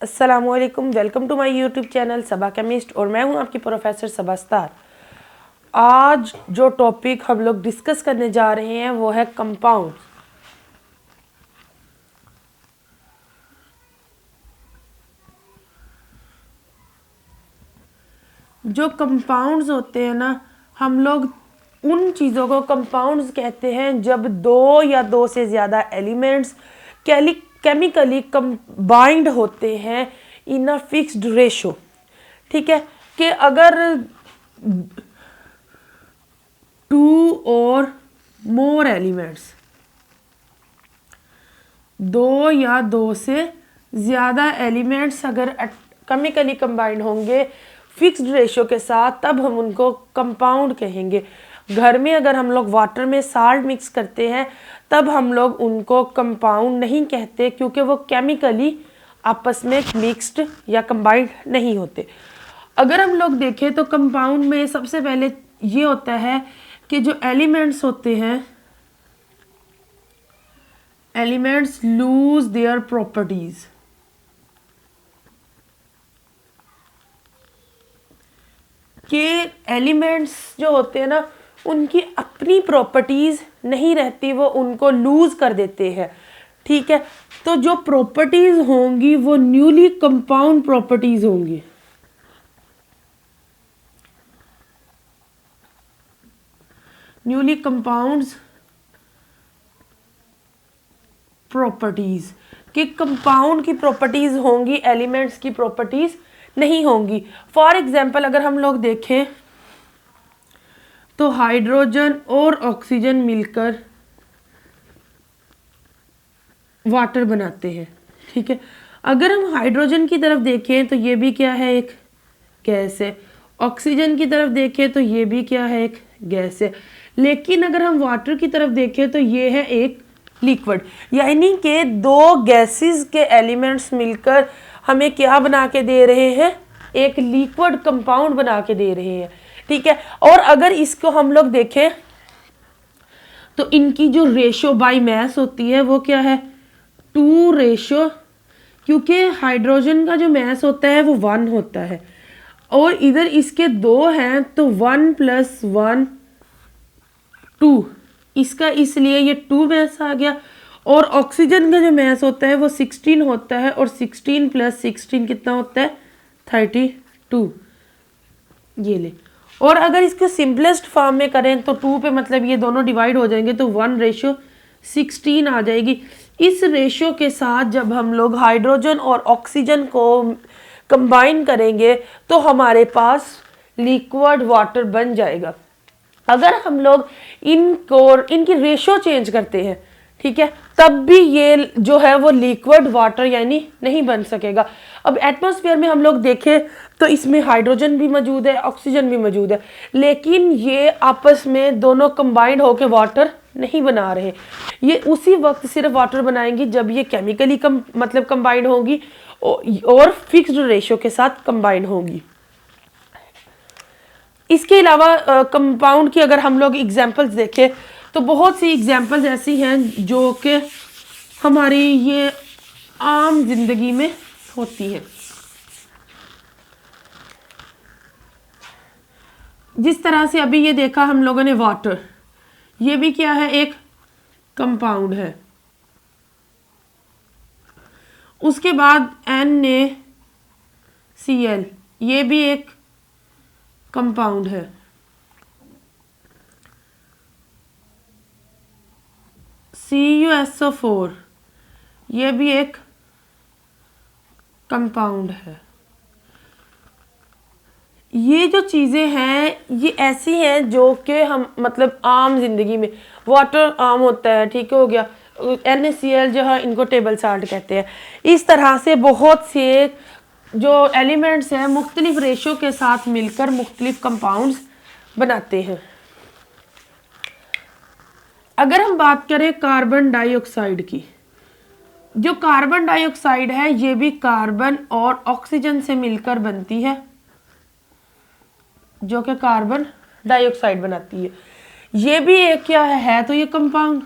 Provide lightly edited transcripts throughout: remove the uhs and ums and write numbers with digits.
अस्सलामुअलैकुम, welcome to my YouTube channel Saba chemist और मैं हूं आपकी प्रोफेसर सबा स्टार। आज जो टॉपिक हम लोग डिस्कस करने जा रहे हैं वो है कंपाउंड। जो कंपाउंड्स होते हैं ना, हम लोग उन चीज़ों को कंपाउंड्स कहते हैं जब दो या दो से ज़्यादा एलिमेंट्स केमिकली कंबाइंड होते हैं इन अ फिक्स्ड रेशो। ठीक है कि अगर टू और मोर एलिमेंट्स, दो या दो से ज़्यादा एलिमेंट्स अगर केमिकली कंबाइंड होंगे फिक्स्ड रेशो के साथ, तब हम उनको कंपाउंड कहेंगे। घर में अगर हम लोग वाटर में साल्ट मिक्स करते हैं तब हम लोग उनको कंपाउंड नहीं कहते, क्योंकि वो केमिकली आपस में मिक्स्ड या कंबाइंड नहीं होते। अगर हम लोग देखें तो कंपाउंड में सबसे पहले ये होता है कि जो एलिमेंट्स होते हैं, एलिमेंट्स लूज देयर प्रॉपर्टीज। के एलिमेंट्स जो होते हैं ना, उनकी अपनी प्रॉपर्टीज नहीं रहती, वो उनको लूज कर देते हैं। ठीक है, तो जो प्रॉपर्टीज होंगी वो न्यूली कंपाउंड प्रॉपर्टीज होंगी। न्यूली कंपाउंड्स प्रॉपर्टीज कि कंपाउंड की प्रॉपर्टीज होंगी, एलिमेंट्स की प्रॉपर्टीज नहीं होंगी। फॉर एग्जाम्पल अगर हम लोग देखें तो हाइड्रोजन और ऑक्सीजन मिलकर वाटर बनाते हैं। ठीक है, अगर हम हाइड्रोजन की तरफ देखें तो ये भी क्या है, एक गैस है। ऑक्सीजन की तरफ देखें तो ये भी क्या है, एक गैस है। लेकिन अगर हम वाटर की तरफ देखें तो ये है एक लिक्विड, यानी कि दो गैसेस के एलिमेंट्स मिलकर हमें क्या बना के दे रहे हैं, एक लिक्विड कंपाउंड बना के दे रहे हैं। ठीक है, और अगर इसको हम लोग देखें तो इनकी जो रेशो बाय मास होती है वो क्या है, 2 रेशो, क्योंकि हाइड्रोजन का जो मास होता है वो 1 होता है और इधर इसके 2 हैं तो 1 + 1 2, इसका इसलिए ये 2 मास आ गया। और ऑक्सीजन का जो मास होता है वो 16 होता है और 16 + 16 कितना होता है, 32। ये ले, और अगर इसको सिंपलेस्ट फॉर्म में करें तो 2 पे मतलब ये दोनों डिवाइड हो जाएंगे तो 1:16 आ जाएगी। इस रेशो के साथ जब हम लोग हाइड्रोजन और ऑक्सीजन को कंबाइन करेंगे तो हमारे पास लिक्विड वाटर बन जाएगा। अगर हम लोग इनकी रेशो चेंज करते हैं, ठीक है, तब भी ये जो है वो लिक्विड वाटर यानी नहीं बन सकेगा। अब एटमॉस्फेयर में हम लोग देखें तो इसमें हाइड्रोजन भी मौजूद है, ऑक्सीजन भी मौजूद है, लेकिन ये आपस में दोनों कंबाइंड होकर वाटर नहीं बना रहे। ये उसी वक्त सिर्फ वाटर बनाएंगी जब ये केमिकली मतलब कंबाइंड होगी और फिक्स्ड रेशो के साथ कंबाइंड होगी। इसके अलावा कंपाउंड की अगर हम लोग एग्जांपल्स देखें तो बहुत सी एग्जांपल्स ऐसी हैं जो कि हमारी ये आम जिंदगी में होती हैं। जिस तरह से अभी ये देखा हम लोगों ने वाटर, ये भी क्या है, एक कंपाउंड है। उसके बाद NaCl, ये भी एक कंपाउंड है। CuSO4, ये भी एक कंपाउंड है। ये जो चीज़ें हैं ये ऐसी हैं जो कि हम मतलब आम जिंदगी में, वाटर आम होता है, ठीक हो गया, NaCl जो है इनको टेबल साल्ट कहते हैं। इस तरह से बहुत से जो एलिमेंट्स हैं मुख्तलिफ रेशो के साथ मिलकर मुख्तलिफ कंपाउंड्स बनाते हैं। अगर हम बात करें कार्बन डाइऑक्साइड की, जो कार्बन डाइऑक्साइड है ये भी कार्बन और ऑक्सीजन से मिलकर बनती है, जो कि कार्बन डाइऑक्साइड बनाती है। ये भी एक क्या है तो ये कंपाउंड।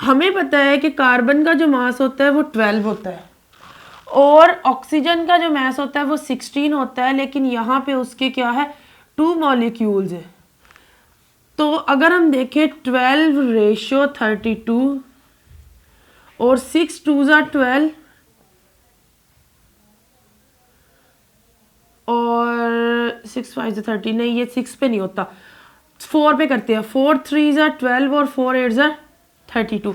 हमें पता है कि कार्बन का जो मास होता है वो 12 होता है और ऑक्सीजन का जो मास होता है वो 16 होता है, लेकिन यहाँ पे उसके क्या है 2 मॉलिक्यूल्स है। तो अगर हम देखें 12:32 और 6 2 ज़ा 12 और 6 5 ज़ा 30, नहीं ये 6 पे नहीं होता, 4 पे करते हैं। 4 3 ज़ा 12 और 4 8 ज़ा 32।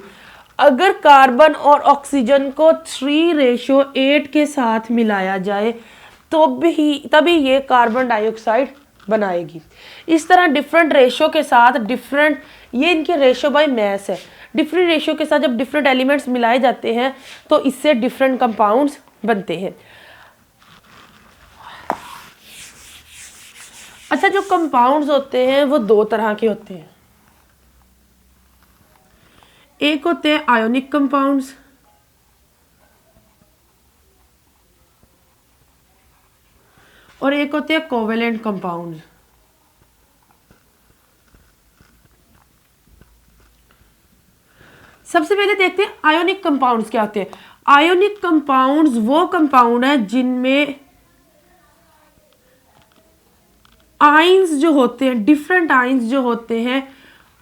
अगर कार्बन और ऑक्सीजन को 3:8 के साथ मिलाया जाए तो तभी ये कार्बन डाइऑक्साइड बनाएगी। इस तरह डिफरेंट रेशो के साथ डिफरेंट, ये इनके रेशो बाय मैस है, डिफरेंट रेशो के साथ जब डिफरेंट एलिमेंट्स मिलाए जाते हैं तो इससे डिफरेंट कंपाउंड्स बनते हैं। अच्छा, जो कंपाउंड्स होते हैं वो दो तरह के होते हैं। एक होते हैं आयोनिक कंपाउंड्स और एक होते हैं कोवेलेंट कंपाउंड्स। सबसे पहले देखते हैं आयोनिक कंपाउंड्स क्या होते हैं। आयोनिक कंपाउंड्स वो कंपाउंड है जिनमें आयंस जो होते हैं, डिफरेंट आयंस जो होते हैं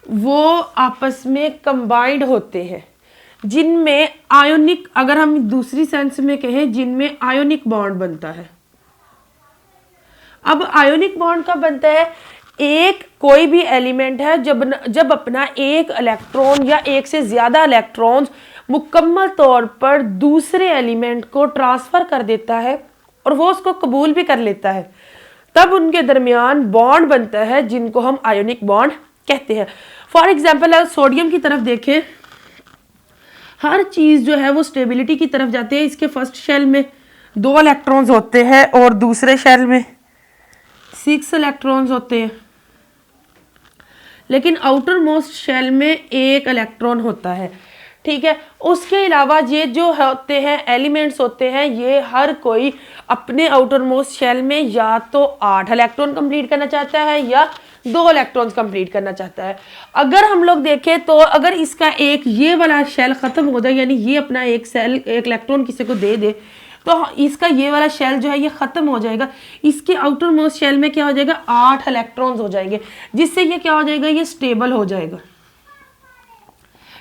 वो आपस में कंबाइंड होते हैं, जिनमें आयोनिक, अगर हम दूसरी सेंस में कहें, जिनमें आयोनिक बॉन्ड बनता है। अब आयोनिक बॉन्ड कब बनता है? एक कोई भी एलिमेंट है जब अपना एक इलेक्ट्रॉन या एक से ज्यादा इलेक्ट्रॉन्स मुकम्मल तौर पर दूसरे एलिमेंट को ट्रांसफर कर देता है और वो उसको कबूल भी कर लेता है, तब उनके दरमियान बॉन्ड बनता है जिनको हम आयोनिक बॉन्ड कहते हैं। फॉर एग्जाम्पल अगर सोडियम की तरफ देखें, हर चीज जो है वो स्टेबिलिटी की तरफ जाती है। इसके फर्स्ट शेल में 2 इलेक्ट्रॉन्स होते हैं और दूसरे शेल में 6 इलेक्ट्रॉन्स होते हैं, लेकिन आउटर मोस्ट शेल में 1 इलेक्ट्रॉन होता है। ठीक है, उसके अलावा ये जो होते हैं एलिमेंट्स होते हैं, ये हर कोई अपने आउटर मोस्ट शेल में या तो 8 इलेक्ट्रॉन कंप्लीट करना चाहता है या 2 इलेक्ट्रॉन्स कंप्लीट करना चाहता है। अगर हम लोग देखें तो अगर इसका एक ये वाला शेल खत्म हो जाए, यानी ये अपना एक इलेक्ट्रॉन किसी को दे दे, तो इसका ये वाला शेल जो है ये खत्म हो जाएगा। इसके आउटर मोस्ट शेल में क्या हो जाएगा? 8 इलेक्ट्रॉन्स हो जाएंगे, जिससे ये क्या हो जाएगा? ये स्टेबल हो जाएगा।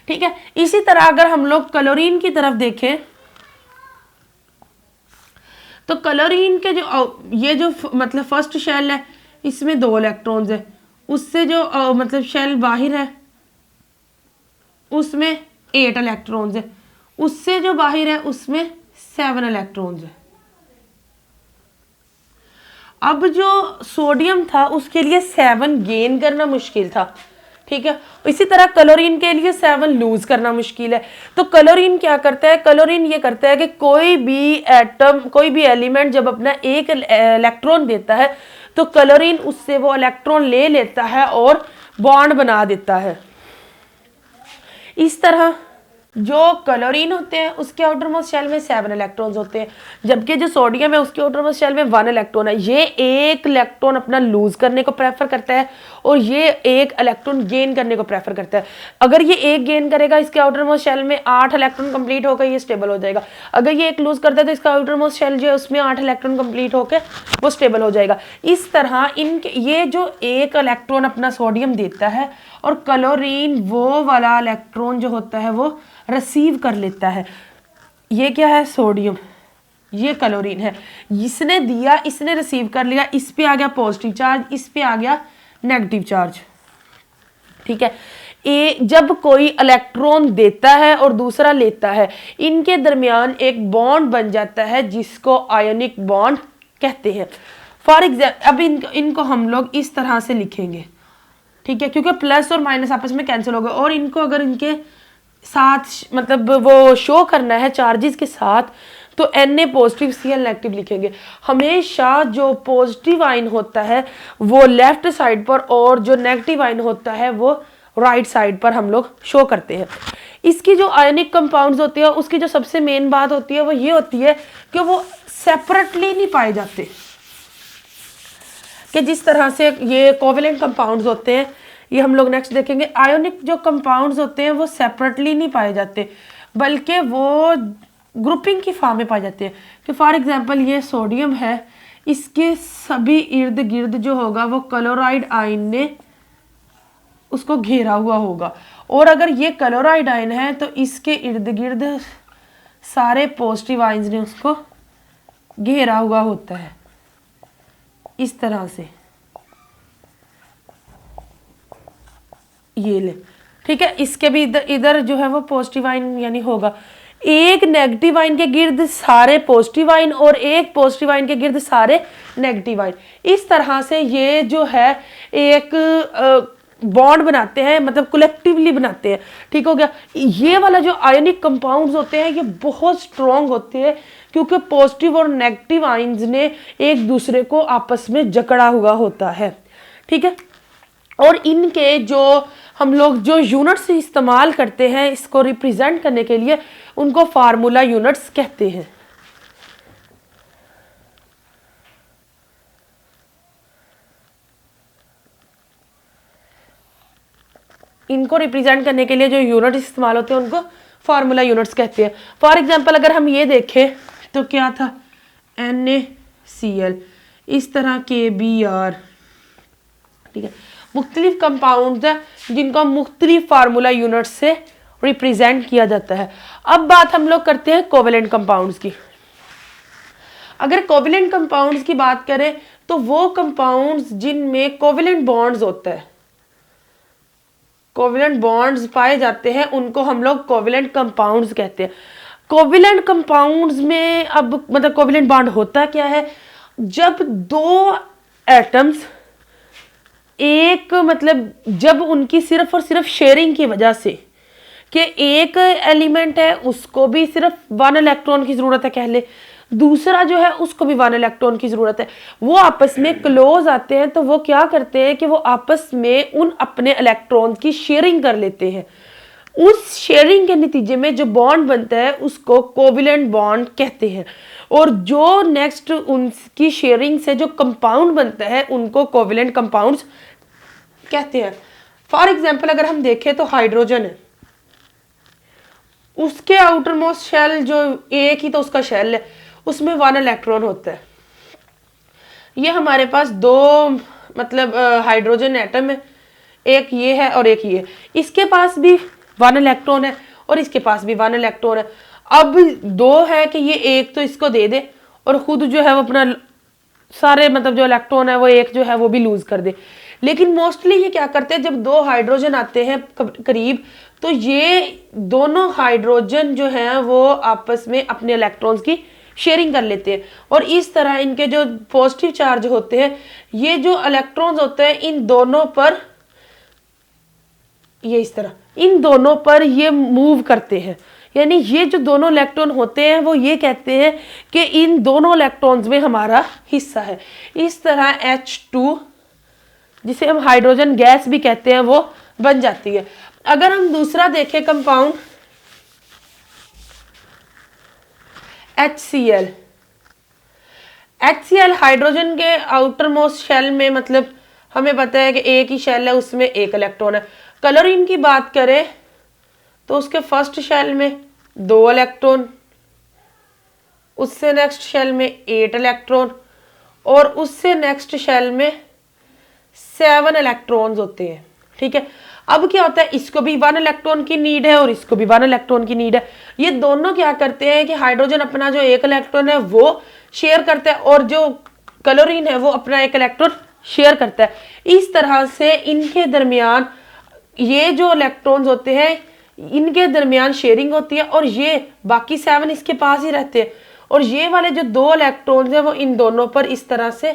ठीक है, इसी तरह अगर हम लोग क्लोरीन की तरफ देखें तो क्लोरीन के जो ये जो मतलब फर्स्ट शेल है इसमें 2 इलेक्ट्रॉन्स है, उससे जो मतलब शेल बाहर है उसमें 8 इलेक्ट्रॉन्स है, उससे जो बाहर है उसमें 7 इलेक्ट्रॉन्स है। अब जो सोडियम था उसके लिए 7 गेन करना मुश्किल था। ठीक है, इसी तरह क्लोरीन के लिए 7 लूज करना मुश्किल है। तो क्लोरीन क्या करता है? क्लोरीन ये करता है कि कोई भी एटम, कोई भी एलिमेंट जब अपना एक इलेक्ट्रॉन देता है तो क्लोरीन उससे वो इलेक्ट्रॉन ले लेता है और बॉन्ड बना देता है। इस तरह जो क्लोरीन होते हैं उसके आउटर मोस्ट शेल में 7 इलेक्ट्रॉन्स होते हैं, जबकि जो सोडियम है उसके आउटर मोस्ट शेल में 1 इलेक्ट्रॉन है। ये 1 इलेक्ट्रॉन अपना लूज करने को प्रेफर करता है और ये 1 इलेक्ट्रॉन गेन करने को प्रेफर करता है। अगर ये 1 गेन करेगा, इसके आउटर मोस्ट शेल में 8 इलेक्ट्रॉन कंप्लीट होकर ये स्टेबल हो जाएगा। अगर ये 1 लूज करता है तो इसका आउटर मोस्ट शेल जो है उसमें 8 इलेक्ट्रॉन कंप्लीट होकर वो स्टेबल हो जाएगा। इस तरह इनके ये जो 1 इलेक्ट्रॉन अपना सोडियम देता है और क्लोरीन वो वाला इलेक्ट्रॉन जो होता है वो रिसीव कर लेता है। ये क्या है? सोडियम, ये क्लोरीन है। इसने दिया, इसने रिसीव कर लिया, इस पे आ गया पॉजिटिव चार्ज, इस पे आ गया नेगेटिव चार्ज। ठीक है, जब कोई इलेक्ट्रॉन देता है और दूसरा लेता है, इनके दरमियान एक बॉन्ड बन जाता है जिसको आयोनिक बॉन्ड कहते हैं। फॉर एग्जाम्पल अब इनको हम लोग इस तरह से लिखेंगे। ठीक है, क्योंकि प्लस और माइनस आपस में कैंसिल हो गए और इनको अगर इनके साथ मतलब वो शो करना है चार्जेस के साथ तो Na पॉजिटिव Cl नेगेटिव लिखेंगे। हमेशा जो पॉजिटिव आयन होता है वो लेफ्ट साइड पर और जो नेगेटिव आयन होता है वो राइट साइड पर हम लोग शो करते हैं। इसकी जो आयनिक कंपाउंड्स होते हैं उसकी जो सबसे मेन बात होती है वो ये होती है कि वो सेपरेटली नहीं पाए जाते, कि जिस तरह से ये कोवेलेंट कंपाउंड्स होते हैं ये हम लोग नेक्स्ट देखेंगे। आयोनिक जो कंपाउंड्स होते हैं वो सेपरेटली नहीं पाए जाते, बल्कि वो ग्रुपिंग की फॉर्म में पाए जाते हैं। कि फॉर एग्जांपल ये सोडियम है, इसके सभी इर्द गिर्द जो होगा वो क्लोराइड आयन ने उसको घेरा हुआ होगा, और अगर ये क्लोराइड आयन है तो इसके इर्द गिर्द सारे पॉजिटिव आयन्स ने उसको घेरा हुआ होता है इस तरह से। ये ले, ठीक है। इसके भी इधर जो है वो पॉजिटिव आयन यानी होगा, एक नेगेटिव आयन के गिर्द सारे पॉजिटिव आयन और एक पॉजिटिव आयन के गिर्द सारे नेगेटिव आयन। इस तरह से ये जो है एक बॉन्ड बनाते हैं, मतलब कलेक्टिवली बनाते हैं, ठीक हो गया। ये वाला जो आयनिक कंपाउंड्स होते हैं ये बहुत स्ट्रॉन्ग होते हैं, क्योंकि पॉजिटिव और नेगेटिव आयन्स ने एक दूसरे को आपस में जकड़ा हुआ होता है, ठीक है। और इनके जो हम लोग जो यूनिट्स इस्तेमाल करते हैं इसको रिप्रेजेंट करने के लिए, उनको फार्मूला यूनिट्स कहते हैं। इनको रिप्रेजेंट करने के लिए जो यूनिट इस्तेमाल होते हैं उनको फार्मूला यूनिट्स कहते हैं। फॉर एग्जांपल अगर हम ये देखें तो क्या था, NaCl, इस तरह KBr, ठीक है। मुख्तलिफ कंपाउंड है जिनको मुख्तलिफ फार्मूला यूनिट से रिप्रेजेंट किया जाता है। अब बात हम लोग करते हैं कोवेलेंट कंपाउंड्स की। अगर कोवेलेंट कंपाउंड्स की बात करें तो वो कंपाउंड्स जिनमें कोवेलेंट बॉन्ड्स होता है, कोवेलेंट बॉन्ड्स पाए जाते हैं, उनको हम लोग कोवेलेंट कंपाउंड्स कहते हैं। कोवेलेंट कंपाउंड्स में अब मतलब कोवेलेंट बॉन्ड होता क्या है, जब दो एटम्स एक मतलब जब उनकी सिर्फ और सिर्फ शेयरिंग की वजह से, कि एक एलिमेंट है उसको भी सिर्फ 1 इलेक्ट्रॉन की जरूरत है कह ले, दूसरा जो है उसको भी 1 इलेक्ट्रॉन की जरूरत है, वो आपस में क्लोज आते हैं, तो वो क्या करते हैं कि वो आपस में उन अपने इलेक्ट्रॉन की शेयरिंग कर लेते हैं। उस शेयरिंग के नतीजे में जो बॉन्ड बनता है उसको कोवेलेंट बॉन्ड कहते हैं, और जो नेक्स्ट उनकी शेयरिंग से जो कंपाउंड बनता है उनको कोवेलेंट कंपाउंड्स कहते हैं। फॉर एग्जाम्पल अगर हम देखें तो हाइड्रोजन है, उसके आउटर मोस्ट शेल जो एक ही तो उसका शेल है, उसमें 1 इलेक्ट्रॉन होता है। ये हमारे पास दो मतलब हाइड्रोजन एटम है, एक ये है और एक ये है, इसके पास भी 1 इलेक्ट्रॉन है और इसके पास भी 1 इलेक्ट्रॉन है। अब दो है कि ये एक तो इसको दे दे और खुद जो है वो अपना सारे मतलब जो इलेक्ट्रॉन है वो एक जो है वो भी लूज कर दे। लेकिन मोस्टली ये क्या करते हैं, जब दो हाइड्रोजन आते हैं करीब, तो ये दोनों हाइड्रोजन जो हैं वो आपस में अपने इलेक्ट्रॉन्स की शेयरिंग कर लेते हैं, और इस तरह इनके जो पॉजिटिव चार्ज होते हैं, ये जो इलेक्ट्रॉन्स होते हैं इन दोनों पर, ये इस तरह इन दोनों पर ये मूव करते हैं। यानी ये जो दोनों इलेक्ट्रॉन होते हैं वो ये कहते हैं कि इन दोनों इलेक्ट्रॉन्स में हमारा हिस्सा है। इस तरह H2 जिसे हम हाइड्रोजन गैस भी कहते हैं वो बन जाती है। अगर हम दूसरा देखें कंपाउंड HCl, हाइड्रोजन के आउटर मोस्ट शेल में मतलब हमें पता है कि एक ही शेल है, उसमें एक इलेक्ट्रॉन है। क्लोरीन की बात करें तो उसके फर्स्ट शेल में 2 इलेक्ट्रॉन, उससे नेक्स्ट शेल में 8 इलेक्ट्रॉन, और उससे नेक्स्ट शेल में 7 इलेक्ट्रॉन्स होते हैं, ठीक है। अब क्या होता है, इसको भी 1 इलेक्ट्रॉन की नीड है और इसको भी 1 इलेक्ट्रॉन की नीड है। ये दोनों क्या करते हैं कि हाइड्रोजन अपना जो 1 इलेक्ट्रॉन है वो शेयर करता है और जो क्लोरीन है वो अपना 1 इलेक्ट्रॉन शेयर करता है। इस तरह से इनके दरमियान ये जो इलेक्ट्रॉन्स होते हैं इनके दरमियान शेयरिंग होती है, और ये बाकी 7 इसके पास ही रहते हैं, और ये वाले जो 2 इलेक्ट्रॉन्स हैं वो इन दोनों पर इस तरह से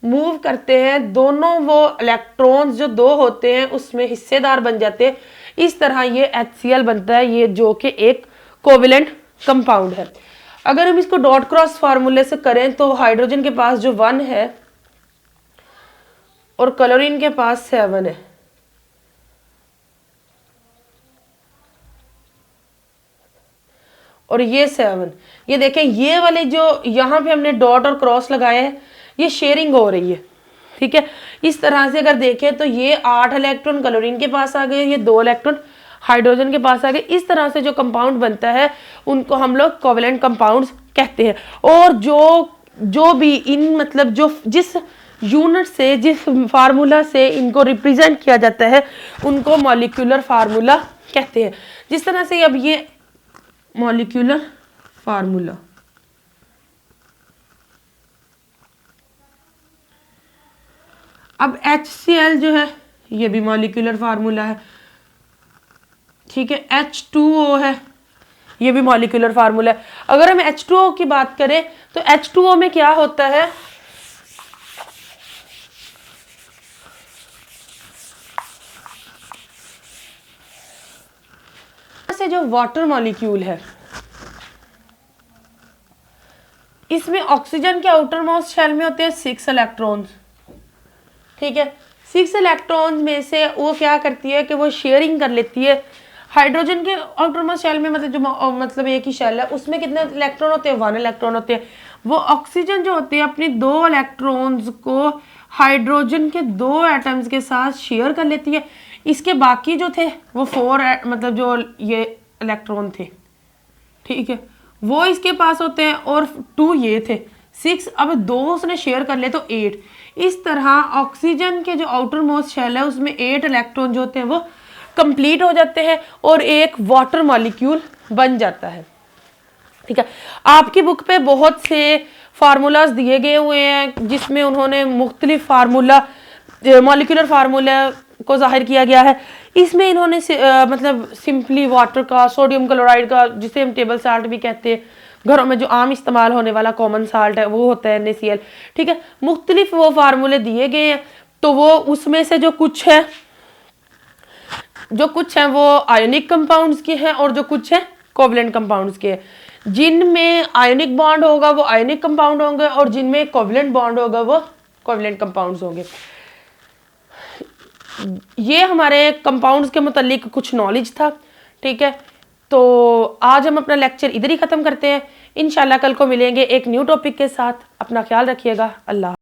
मूव करते हैं। दोनों वो इलेक्ट्रॉन्स जो 2 होते हैं उसमें हिस्सेदार बन जाते हैं। इस तरह ये HCl बनता है, ये जो कि एक कोवेलेंट कंपाउंड है। अगर हम इसको डॉट क्रॉस फार्मूले से करें तो हाइड्रोजन के पास जो 1 है और क्लोरीन के पास 7 है, और ये 7, ये देखें ये वाले जो यहाँ पे हमने डॉट और क्रॉस लगाए हैं ये शेयरिंग हो रही है, ठीक है। इस तरह से अगर देखें तो ये 8 इलेक्ट्रॉन क्लोरीन के पास आ गए, ये 2 इलेक्ट्रॉन हाइड्रोजन के पास आ गए। इस तरह से जो कंपाउंड बनता है उनको हम लोग कोवेलेंट कंपाउंड्स कहते हैं। और जो भी इन मतलब जो जिस यूनिट से, जिस फार्मूला से इनको रिप्रेजेंट किया जाता है उनको मॉलिक्यूलर फार्मूला कहते हैं। जिस तरह से अब ये मॉलिक्यूलर फार्मूला, अब HCl जो है ये भी मॉलिक्यूलर फार्मूला है, ठीक है। H2O है, ये भी मॉलिक्यूलर फार्मूला है। अगर हम H2O की बात करें तो H2O में क्या होता है, से जो वाटर मॉलिक्यूल है इसमें ऑक्सीजन के आउटर मोस्ट शेल में होते हैं 6 इलेक्ट्रॉन्स, ठीक है। 6 इलेक्ट्रॉन्स में से वो क्या करती है कि वो शेयरिंग कर लेती है। हाइड्रोजन के आउटर मोस्ट शेल में मतलब जो मतलब एक ही शेल है उसमें कितने इलेक्ट्रॉन होते हैं, 1 इलेक्ट्रॉन होते हैं। वो ऑक्सीजन जो होती है अपनी 2 इलेक्ट्रॉन्स को हाइड्रोजन के 2 एटम्स के साथ शेयर कर लेती है। इसके बाकी जो थे वो 4 मतलब जो ये इलेक्ट्रॉन थे, ठीक है, वो इसके पास होते हैं और 2 ये थे, 6। अब 2 उसने शेयर कर ले तो 8। इस तरह ऑक्सीजन के जो आउटर मोस्ट शेल है उसमें 8 इलेक्ट्रॉन जो होते हैं वो कंप्लीट हो जाते हैं और एक वाटर मॉलिक्यूल बन जाता है, ठीक है। आपकी बुक पे बहुत से फार्मूलाज दिए गए हुए हैं जिसमें उन्होंने मुख्तलिफ फार्मूला मॉलिक्यूलर फार्मूला को जाहिर किया गया है। इसमें इन्होंने मतलब सिंपली वाटर का, सोडियम क्लोराइड का, जिसे हम टेबल साल्ट भी कहते हैं, घरों में जो आम इस्तेमाल होने वाला कॉमन साल्ट है वो होता है NaCl, ठीक है। मुख्तलिफ वो फार्मूले दिए गए हैं, तो वो उसमें से जो कुछ है वो आयोनिक कंपाउंड्स के हैं और जो कुछ है कोवलेंट कंपाउंड्स के हैं। जिनमें आयोनिक बॉन्ड होगा वो आयोनिक कंपाउंड होंगे और जिनमें कोवलेंट बॉन्ड होगा वो कोवलेंट कंपाउंड्स होंगे। ये हमारे कंपाउंड्स के मुतालिक कुछ नॉलेज था, ठीक है। तो आज हम अपना लेक्चर इधर ही ख़त्म करते हैं। इंशाल्लाह कल को मिलेंगे एक न्यू टॉपिक के साथ। अपना ख्याल रखिएगा। अल्लाह।